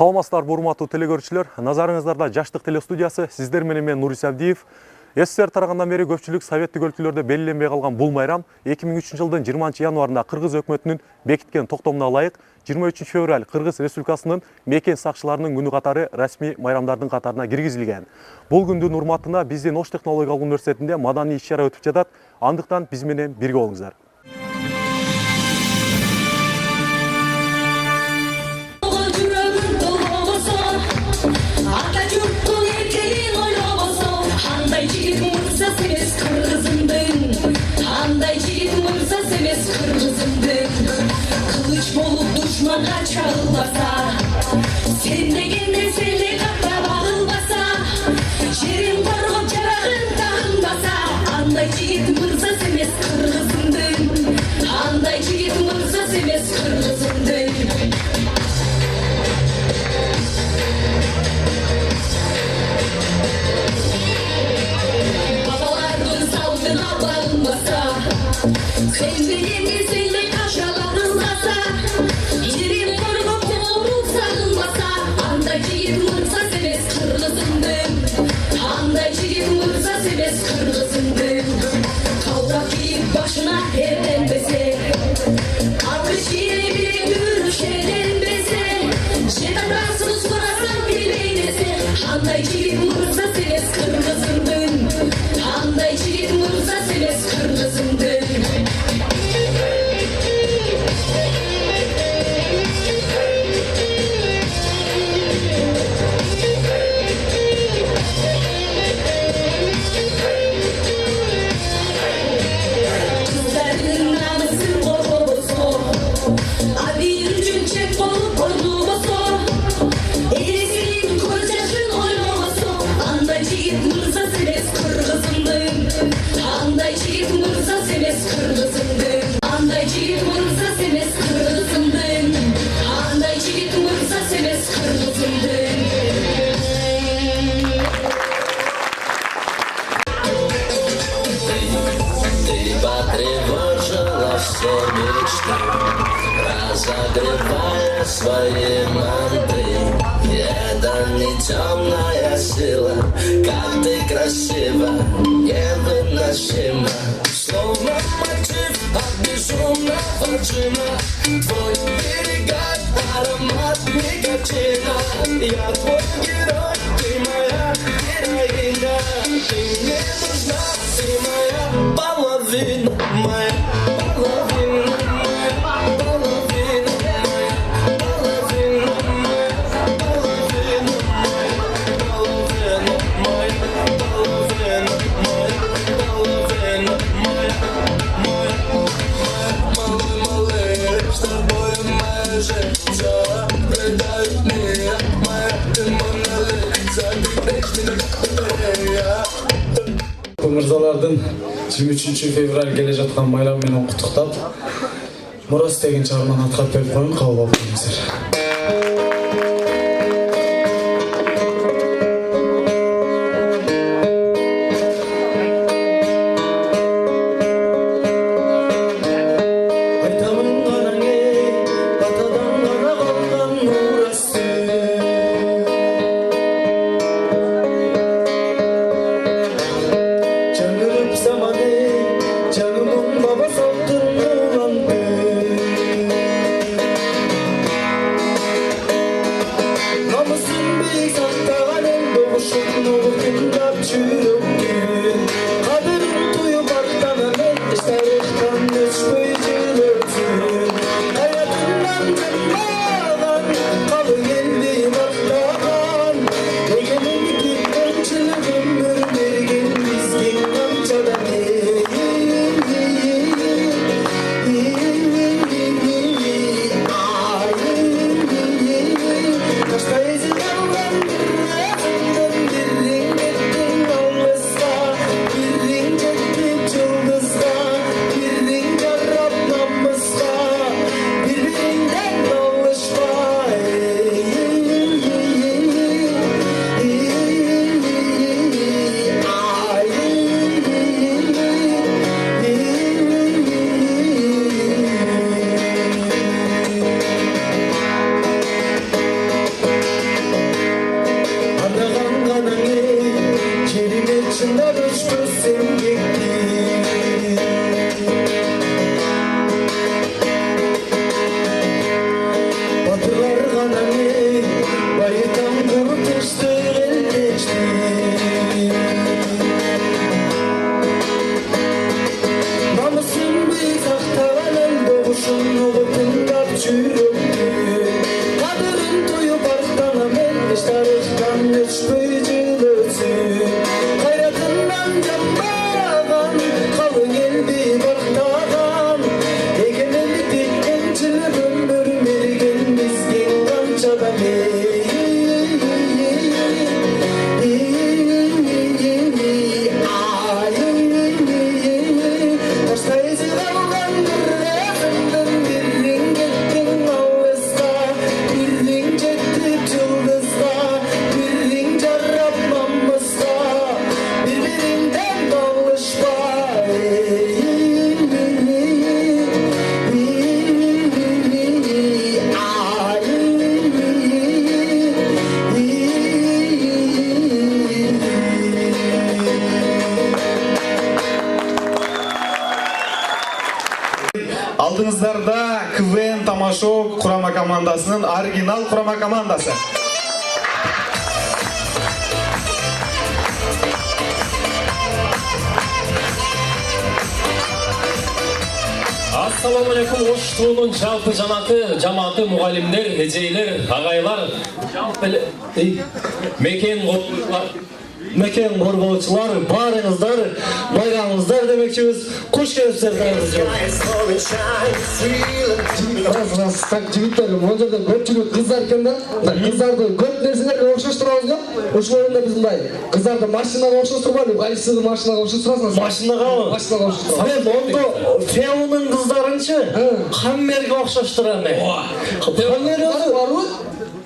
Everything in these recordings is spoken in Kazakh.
Саламатсыздар, урматтуу телекөрүүчүлөр. Назарыңыздарда Жаштык телестудиясы, сиздер менен мен Нурис Абдиев. СССР тарагындан бери көпчүлүк советтик өлкөлөрдө белгиленбей калган бул майрам 2003 жылдын 20 январында Кыргыз өкмөтүнүн бекиткен токтомуна ылайык 23 февраль Кыргыз Республикасынын мекен сакчыларынын күнү катары расмий майрамдардын катарына киргизилген. Бул күндүн урматына биздин Ош технологиялык университетинде маданий иш-чара өтүп жатат. Андыктан биз менен бирге болуңуздар. Kılıç bolup düşmana çağılmasa, sen de kendin seni kapra bağılmasa, yerin korkup carağın dağılmasa, anday yiğit mırza semez kırgızındın, anday yiğit mırza semez kırgızındın. Babaların saldığına bağılmasa, sen de kendin seni kaşalarılmasa, yerin korkup doğru sarılmasa, anday yiğit mırza semez kırgızındın, anday yiğit mırza semez kırgızındın. Kavrak yiğit başına evlenmese, alkış yine bile görüşelenmese, jetadarsız sorasan bileynese, anday yiğit mırza semez kırgızındın, anday yiğit mırza semez kırgızındın. Kızların namusu bozo, abi yürücün çek bolup boynu bozo, elisinin kocaşın oynaması, anday yiğit mırza semez kırgızındın, anday yiğit mırza semez kırgızındın, anday yiğit mırza semez kırgızındın, anday yiğit mırza semez kırgızındın. Ты потревожила все мечты, разогревая свои мантры. Это не темная сила, как ты красива, невыносима. Словно мотив от безумного джина, твой берега аромат никотина. Я твой герой, ты моя героиня, ты мне нужна, ты моя половина, моя половина, моя половина, моя половина, моя половина, моя половина, моя половина, моя малый, с тобой моя жизнь, все предает меня, моя ты Мона Лиза, Мырзалардын 23 февраль келе жаткан майрам менен куттуктап, Мурас деген чыгарманы аткарып берип коюн, кабыл алып коюңуздар. Алдыңыздарда КВН Тамашок құрама командасының оригинал құрама командасы. Ассаламу алейкум, Ош туының жалпы жаматы, мұғалімдер, эжейлер, ағайлар, мекен қорғаушылар, барыңыздар, байрамыңыздар демекшіміз, қош келіпсіздер Рас, так, жігіттер, ол жерде көпчілік қыздар екен да. Қыздарды көп нәрселерге оқшаштырамыз да. Ошол орында біз мындай қыздарды машинаға оқшаштырмайды, қайсысы машинаға оқшаштырасың? Машинаға ма? Машинаға оқшаштырамыз. Сен онда Феоның қыздарыншы Хаммерге оқшаштырамын. Хаммер бар ғой?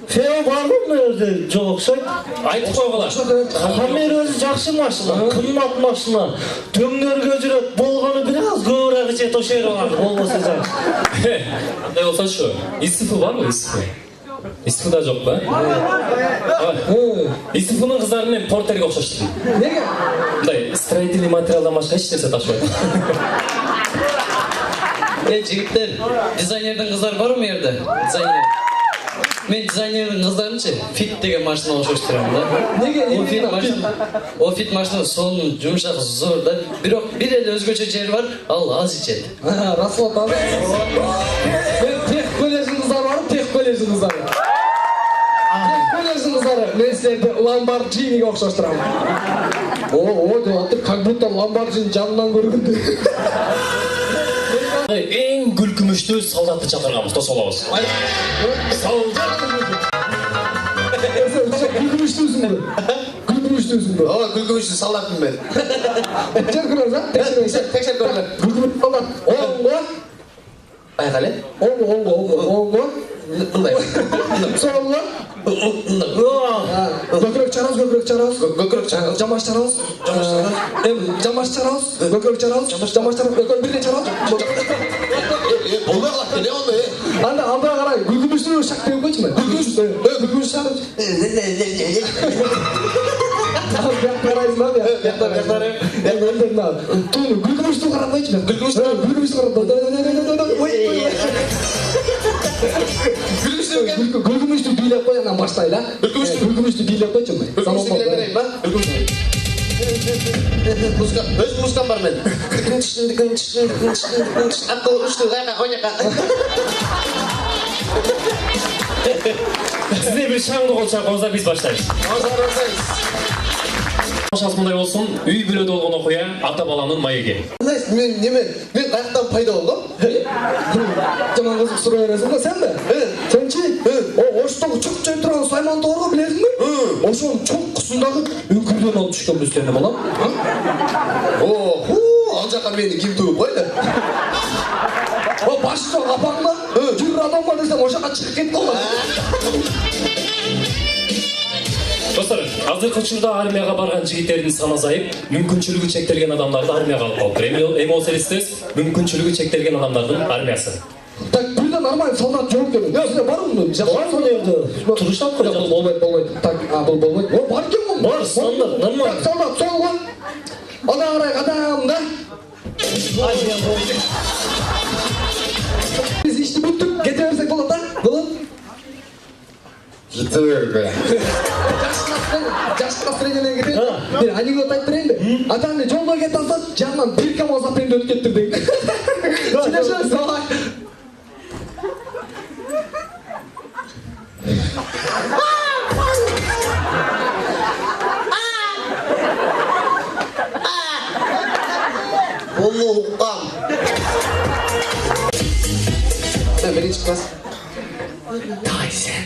Фео бар ғой мына жерде? Жоқ ұқсайды. Айтып қойғыла. Хаммер өзі жақсы машина, қымбат машина. Дөңдерге жүреді, болғаны біраз көбірек жет ошайға барады, болмаса жақсы. Қандай болса шу, ИСФ бар ғой ИСФ? ИСФ да жоқ ба? ИСФ-ның қыздарын мен портерге оқшаштырдым. Неге? Мындай, строительный материалдан башқа еш нәрсе ташпайды. Жігіттер, дизайнердің қыздар бар ма ерді? Дизайнер. Мен дизайнердің қыздарыншы фит деген машина оқшаштырамын да. Неге? О фит машина соның жұмшақ зор да. Bir elde өзгөчө жері бар, ал аз ичеді. Расылат abi. Мен тех колледждің қыздары бар, тех колледждің қыздары. Тех колледждің қыздары. Мен сіздерді Lamborghini'ге оқшаштырамын. О, деп как будто Lamborghini жанынан көргенде. Ең күлкімішті солдатты шақырғанбыз, тоса олабыз. Солдат! Күлкіміштісің бі? Күлкіміштісің бі? Ова күлкімішті солдатпын мен. Жер көріңіз, а? Текшер көріңіз. Күлкімішті солдат. Оңғы. Айқалы? Оңғы. Мындай. Соңғы. Көкірек чарауыз. Көкірек чарауыз. Жамаш чарауыз. Жамаш чарауыз. Көкірек чарауыз. Жамаш чарауыз. Өкөн бірден чарауыз. Болмай қалады, не онда? Анда қарай, күлкімішті шақ деп қойшы ма? Күлкімішті шақ. Қарайыз ма? Күлкімішті қарап қойшы ма? Күлкімішті Күлкімішті билеп қой, анан баштайлы. Күлкімішті билеп қойшы ма? Күлкімішті билеп берейін ба? Өз музыкам бар мен. Ақыл үшті, ғайқа, ойнаққа. Сізде бір шаңды қол шаққыңыздар, біз баштаймыз. Шас мұндай болсын, үй бүледі олғын оқуя, ата баланың майеге. Мен қаяқтан пайда болдым? Жаман қызық сұрай бересің ба, сен бе? Сен че? Оштағы чоқ жайып тұрған Сайман Тоғырға білесің бе? Ошоның чоқ құсындағы үңкірден алып түшкен біздеріне болам. Ал жаққа мені кем туып қойды? Башыға қапаң ба? Жүр адам ба десем, ошаққа шығып кетіп қалған. Достар, азыркы учурда армияга барган жигиттердин саны азайып, мүмкүнчүлүгү чектелген адамдарды армияга алып калыптыр. Эми осы элестес мүмкүнчүлүгү чектелген адамдардын армиясы. Так, бирде нормальный солдат жоқ екен. Сізде бар ма? Бар сол жерде. Турушат қой. Болмайды. Так, бұл болмайды. Бар екен ғой. Бар, стандарт, нормально. Так, солдат, сол ғой. Ана қарай қадам да. Біз ішті бүттік, кете берсек болады да? Болады? Жіті бе. Жас настроениемен кетеді. Мен анекдот айтып берейін бе? Атаңды жолда кете алсақ, жағынан бір камазапенді өтіп кеттір дейін. Сөйлесеңіз, давай. Оны ұққам. Бірінші класс. Давай, сен.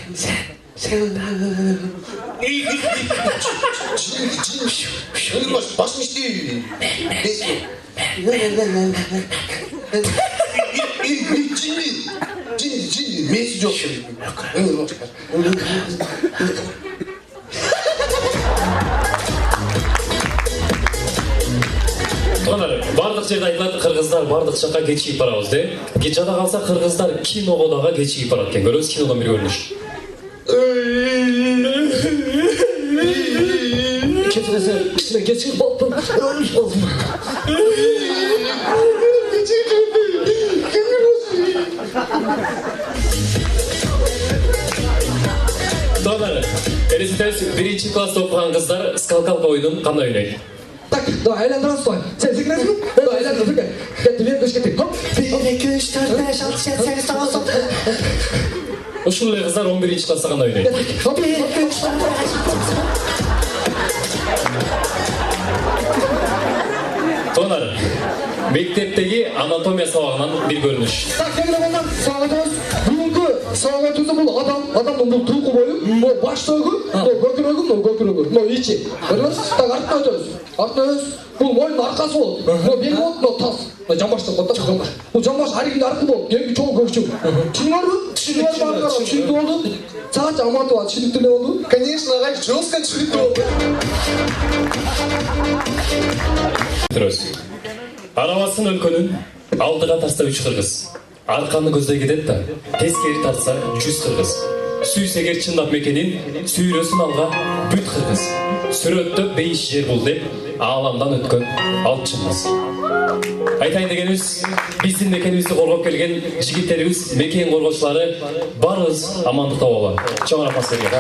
Басын істей. Жин, месі жоқ. Бардық жерде айтылады, қырғыздар бардық жаққа кечиіп барабыз де. Жада қалса қырғыздар киноға дағы кечиіп барады екен. Көресіз кинодан бір көрініш. Кетіресе, кішіне кечиіп болдым. Doğru. Elizabeth birinci klasta okuyan kızlar skalkalka oyunun kanla oynayın. Так, давай, айландыра стой. Сен секіресің бе? Давай, айландыр, бірге. Кетті, бері көш кетті. Хоп. 1, 2, 3, 4, 5, 6, 7, 8, 9, 10. Ушул кыздар 11 класста канла oynayın. Хоп, 1, 2, 3, 4, 5, 6, 7. Doğru. Мектептеги анатомия сабагынан bir görünüş. Так, келгиле балдар, сага өтөбүз. Бүгүнкү сага өтүүсү бул адамдын бул туйку бою, бул баштагы, бул көкүрөгү, бул ичи. Көрдүңүз? Так, артына өтөбүз. Артына өтөбүз. Бул моюндун аркасы болот. Бул бел болот, бул тас. Жамбаштан болот, жамбаш. Бул жамбаш аригинде аркы болот. Кеңги чоң көкчү. Түшүнүңөрбү? Түшүнүп болду. Саатча амантып алып түшүнүктүү эле болду. Конечно, агай, жестко түшүнүктүү болду. Арабасын өлкөнүн алдыга тарса 3 кыргыз. Арканы көздөй кетет да, тескери тарса 100 кыргыз. Сүйсегер чындап мекенин, сүйрөсүн алга бүт кыргыз. Сүрөттө 5 жер бул деп, ааламдан өткөн алтчымыз. Айтайын дегенибиз, биздин мекенибизди коргоп келген жигиттерибиз, мекен коргоочулары барыбыз амандыкта бололу. Чоң рахмат силерге.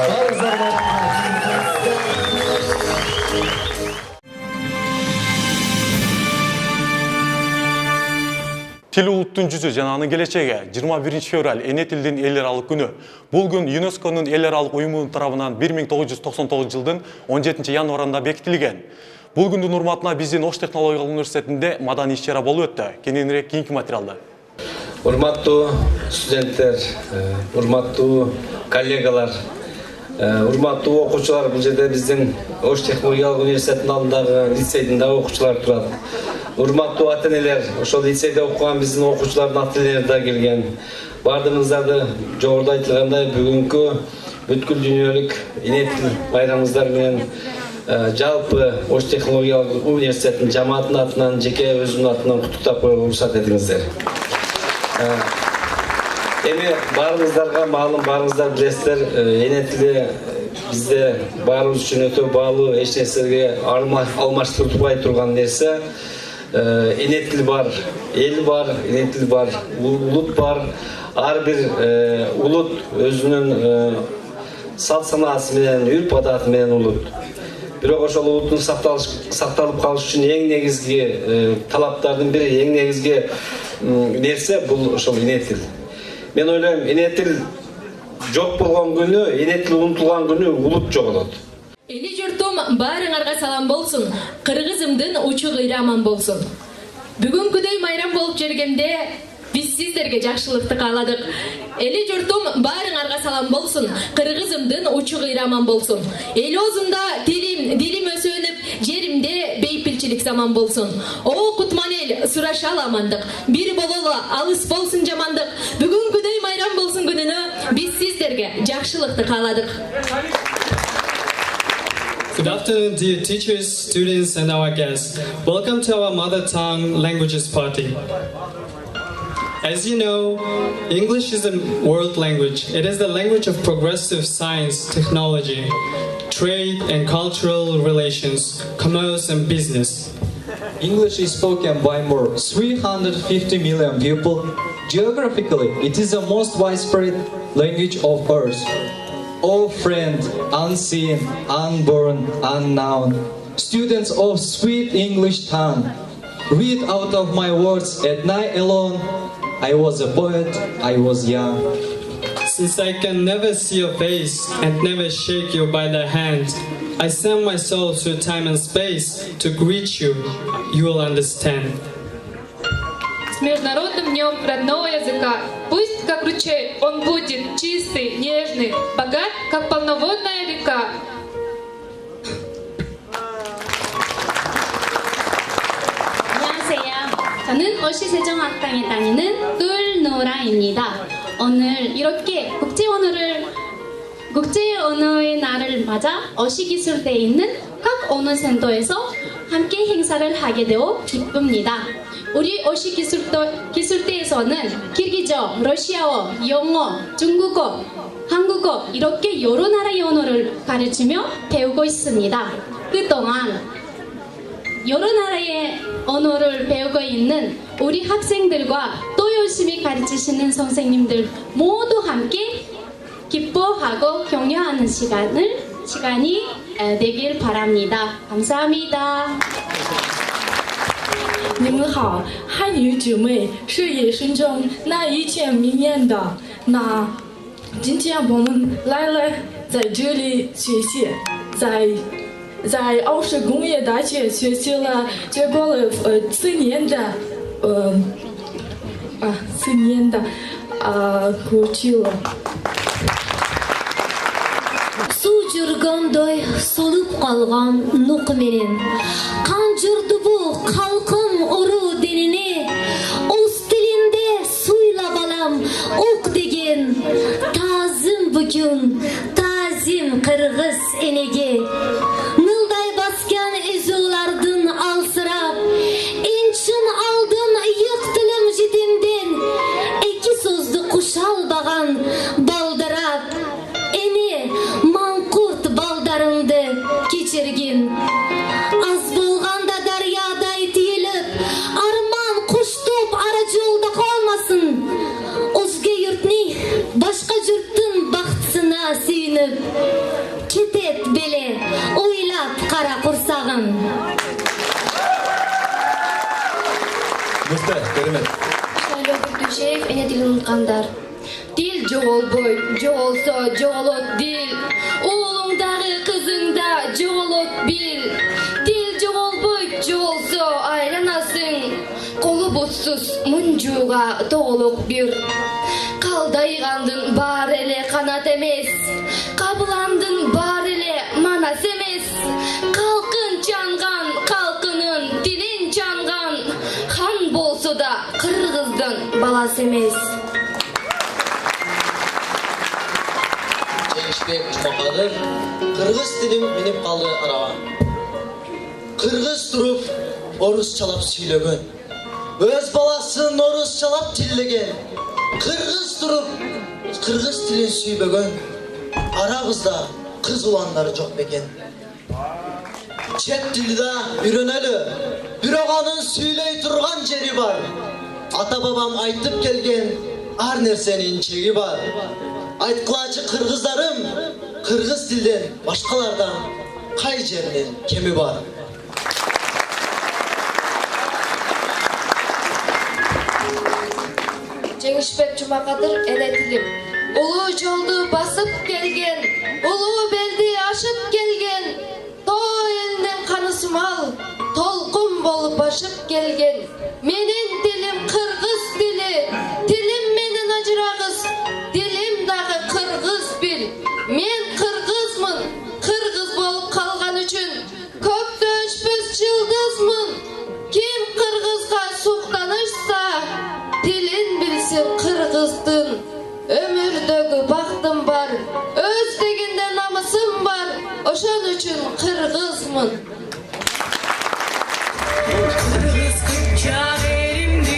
Тил улуттун жүзү жана анын келечеги 21 февраль эне тилдин эл аралык күнү. Бул күн ЮНЕСКОнун эл аралык уюмунун тарабынан 1999 жылдын 17 январында бекитилген. Бул күндүн урматына биздин Ош технологиялык университетинде маданий иш-чара болуп өттү. Кененирээк кийинки материалда. Урматтуу студенттер, урматтуу коллегалар, урматтуу окуучулар, бул жерде биздин Ош технологиялык университетинин алдындагы лицейдин да окуучулары турат. Урматтуу ата-энелер, ошол лицейде окуган биздин окуучулардын ата-энелери да келген. Бардыгыңыздарды жогоруда айтылгандай бүгүнкү бүткүл дүйнөлүк эне тил байрамыңыздар менен жалпы Ош технологиялык университетинин жамаатынын атынан, жеке өзүмдүн атынан куттуктап коюуга уруксат этиңиздер. Эми баарыңыздарга маалым, баарыңыздар билесиздер, эне тили бизде баарыбыз үчүн өтө баалуу, эч нерсеге алмаштырылбай турган нерсе. Эне тил бар, эл бар, эне тил бар, улут бар. Ар бир улут өзүнүн салт санаасы менен, үрп адаты менен улут. Бирок ошол улуттун сакталып калыш үчүн эң негизги талаптардын бири, эң негизги нерсе бул ошол эне тил. Мен ойлойм, эне тил жок болгон күнү, эне тил унутулган күнү улут жоголот. Эли журтум баарыңарга салам болсун, кыргызымдын учу кыйры аман болсун. Бүгүнкүдөй майрам болуп жергенде биз сиздерге жакшылыкты кааладык. Эли журтум баарыңарга салам болсун, кыргызымдын учу кыйры аман болсун. Эл оозунда дилим өсөнүп, жеримде бейпилчилик заман болсун. О кутман эл, сурашал амандык, бир бололу, алыс болсун жамандык. Бүгүнкүдөй майрам болсун күнүнө биз сиздерге жакшылыкты кааладык. Good afternoon, dear teachers, students, and our guests. Welcome to our Mother Tongue Languages Party. As you know, English is a world language. It is the language of progressive science, technology, trade and cultural relations, commerce and business. English is spoken by more 350 million people. Geographically, it is the most widespread language of Earth. Oh friend, unseen, unborn, unknown, students of sweet English tongue, read out of my words at night alone. I was a poet, I was young. Since I can never see your face and never shake you by the hand, I send myself through time and space to greet you. You will understand. С Международным днем родного языка. Пусть, как ручей, он будет чистый, нежный, богат, как полноводная река. 안녕하세요. 저는 어시세종학당에 다니는 꿀노라입니다. 오늘 이렇게 국제 언어의 날을 맞아 어시기술대에 있는 각 언어센터에서 함께 행사를 하게 되어 기쁩니다. 우리 어시기술대에서는 키르기저, 러시아어, 영어, 중국어, 한국어 이렇게 여러 나라의 언어를 가르치며 배우고 있습니다. 그동안 여러 나라의 언어를 배우고 있는 우리 학생들과 또 열심히 가르치시는 선생님들 모두 함께 기뻐하고 격려하는 시간이 되길 바랍니다. 감사합니다. 你们好，汉语姊妹是野生中那一切明艳的。那今天我们来了，在这里学习，在奥氏工业大学学习了，结果了4年的过去了。 Су жүргөндөй солуп калган нук менен канжырды бу калкым уруу денини уз тилинде суйлап алам ук деген таазим бүгүн таазим кыргыз энеге нылдай баскан эзуулардын алсырап энчин алдын ыйык тилим жетимден эки сөздү куша албаган балдырап эне маңкурт балдарымды кечиргин аз болганда дарыядай тиилип арман куштуп ара жолдо калмасын өзгө юртни башка журттун бактысына сүйүнүп кетет беле ойлап кара курсагын. Мықты, керемет. Шайлообек Дүйшеев, эне тилин унуткандар. Дил жоголбой, жоголсо жоголот дил. Уулуңдагы кызыңда жоголот бил. Дил жоголбой, жоголсо айланасың. Колу бутсуз мунжууга тоголук бир. Калдайгандын баары эле канат эмес. Кабыландын баары эле манас эмес. Калкын чанган, калкынын тилин чанган. Хан болсо да кыргыздын баласы эмес. Жеңишбек Жумакадыр, кыргыз тилим минип калды араға. Кыргыз туруп, орусчалап сүйлөгөн. Өз баласын орусчалап тиллеген. Кыргыз туруп, кыргыз тилин сүйбөгөн. Арабызда кыз уландары жок бекен. Чет тилде үйрөнөлү, бирок анын сүйлөй турган жери бар. Ата бабам айтып келген, ар нерсенин чеги бар. Айткылачы кыргыздарым, кыргыз тилден башкалардан кай жеринин кеми бар. Жеңишбек Жумакадыр, эне тилим. Улуу жолду басып келген, улуу белди ашып келген, тоо элинин каны сымал, толкун болуп башып келген. Менин тилим кыргыз тили, тилим менен ажырагыз, тилим дагы кыргыз бил. Мен кыргызмын, кыргыз болуп калган үчүн көктө өчпөс жылдызмын. Ким кыргызга суктанышса, тилин билсин кыргыздын. Өмүрдөгү бактым бар, өз дегенде намысым бар, ошон үчүн кыргызмын. Kırgız kıpçak elimde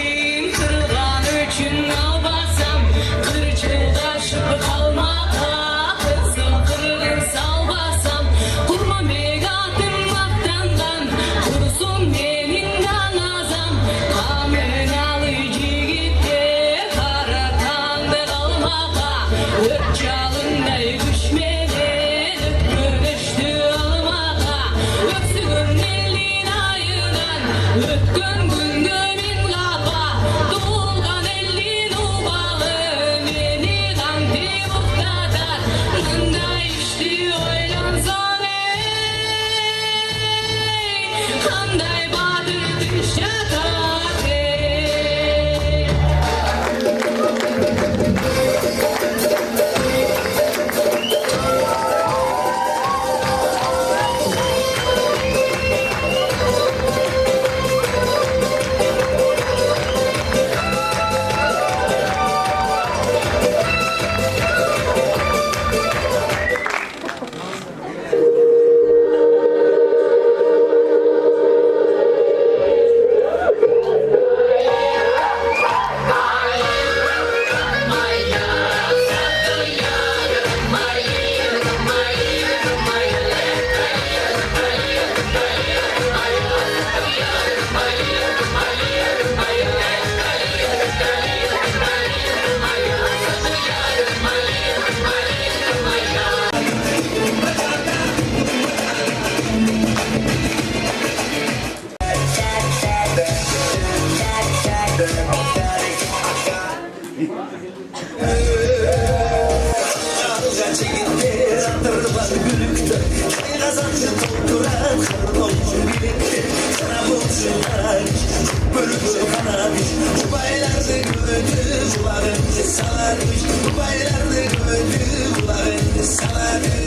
gördü kulağını salamış baylarını gördü kulağını salamış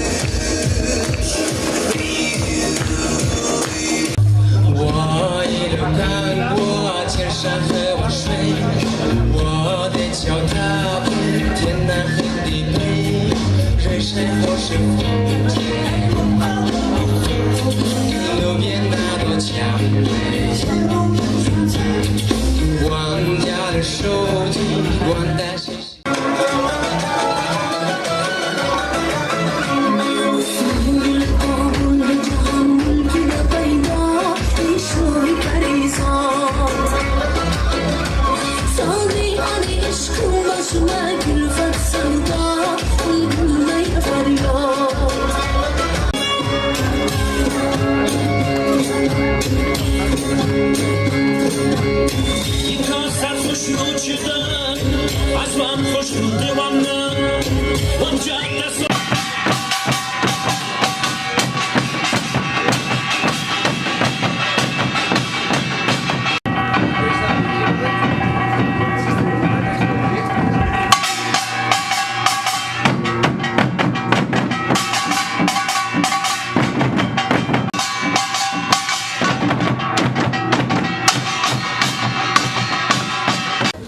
我一路看过千山和万水，我的脚踏遍天南和地北，人生都是风景，路边那朵蔷薇，万家的手机，万代谁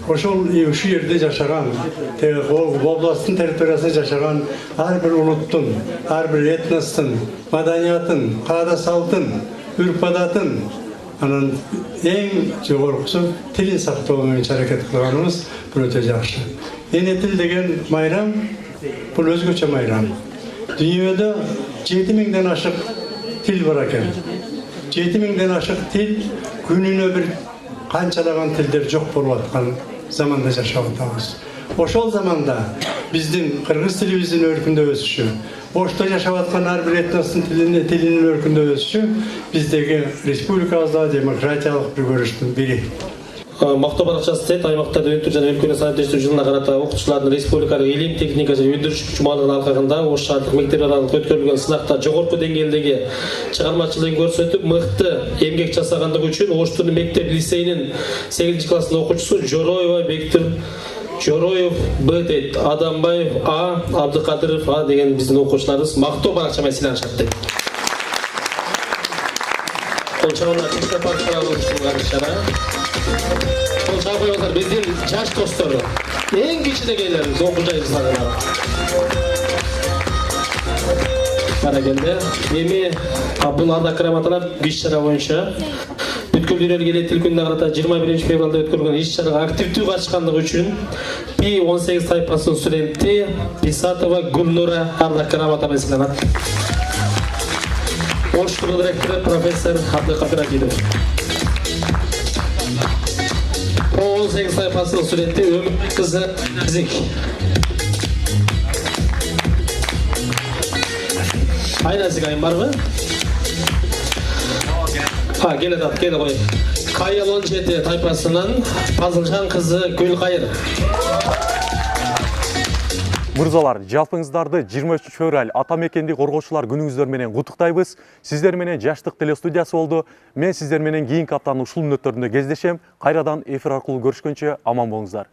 ？Ошол ушул жерде жашаган, областтын территориясында жашаган ар бир улуттун, ар бир этностун, маданиятын, каада салтын, үрп-адатын анан эң жогоркусу тилин сактоо боюнча аракет кылганыбыз бул өтө жакшы. Эне тил деген майрам бул өзгөчө майрам. Дүйнөдө 7000ден ашык тил бар экен. 7000ден ашык тил күнүнө бир канчалаган тилдер жок болуп аткан заманда жашап атабыз. Ошол заманда биздин кыргыз тилибиздин өркүндө өсүшү, Ошто жашап аткан ар бир этностун тилинин өркүндө өсүшү биздеги республикабызда демократиялык бир көрүштүн бири. Мактоо баракчасы Тет аймактарда өтүп жана өлкөнү санаттештирүү жылына карата окутуучулардын республикалык илим, техника жана өндүрүш жумалыгынын алкагында Ош шаардык мектеп аралык өткөрүлгөн сынакта жогорку деңгээлдеги чыгармачылыгын көрсөтүп, мыкты эмгек жасагандыгы үчүн Оштун мектеп лицейинин 8-классынын окуучусу Жороева Бектир Жороев Б дейт, Адамбаев А, Абдыкадыров А деген биздин окуучуларыбыз мактоо баракча менен сыйланышат дейт. Кол чабуулар Чечка паркында уюштурулган иш-чара. Кол чабуулар биздин жаш достор, эң кичинекейлерибиз окуу жайыбыздан. Баракелде. Эми бул ардак грамоталар иш-чара боюнча бүткүл дүйнөлүк эл тил күнүнө карата 21 февралда өткөрүлгөн иш-чарага активдүү катышкандыгы үчүн P18 тайпасынын студенти Писатова Гүлнура ардак грамота менен сыйланат. Ош директору профессор Абдыкадыр Акидов. P18 тайпасынын студенти Өмүр кызы Зик. Айнасы кайын барбы? Келе кой. Кайыл 17 тайпасынан Пазылжан кызы Гүлкайыр. Мырзалар, жалпыңыздарды 23 февраль атамекенди коргоочулар күнүңүздөр менен куттуктайбыз. Сиздер менен Жаштык телестудиясы болду. Мен сиздер менен кийинки аптанын ушул мүнөттөрүндө кездешем. Кайрадан эфир аркылуу көрүшкөнчө аман болуңуздар.